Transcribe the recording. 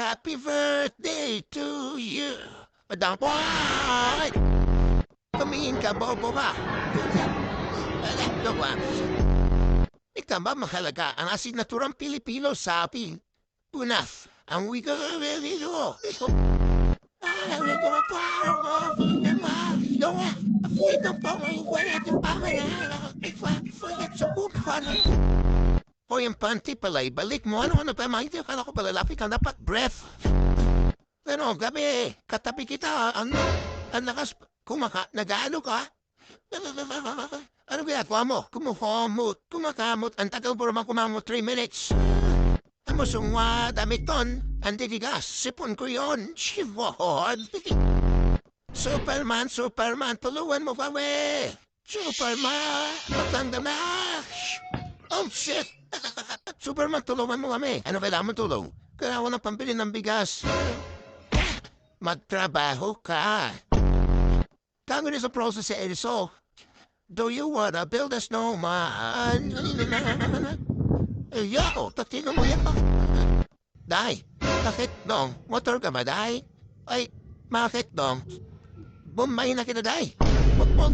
Happy birthday to you. Madam, what? Tumingin ka, bobo ka. Alam ko. Ikaw ba mahalaga ang asinaturang Pilipino sabi? Punaf, ang wika Pilipino. Hoy, ang panty pala, ibalik mo. Ano pa, makita ka ko pala, lapit ka dapat breath. Pero, gabi, katabi kita, ang lakas, nag-ano ka? Ano ginagawa mo? Kumakamot. Ang tagal po naman kumamot 3 minutes. Ang musungwa, damit ton. Ang titigas, sipon ko yun. Shivod. Superman, tulungan mo pa, we. Superman, matanda na. Oh, shit. Superman, tulungan mo kami. Ano kailangan mo tulong? Kailangan ng pambili ng bigas. Magtrabaho ka. Kung sa process sa Edison, do you wanna build a snowman? Yo, tatingin mo yan. Day, bakit dong? Motor ka ba, Day? Ay, bakit dong? Bumay na kita, Day. Wag mo.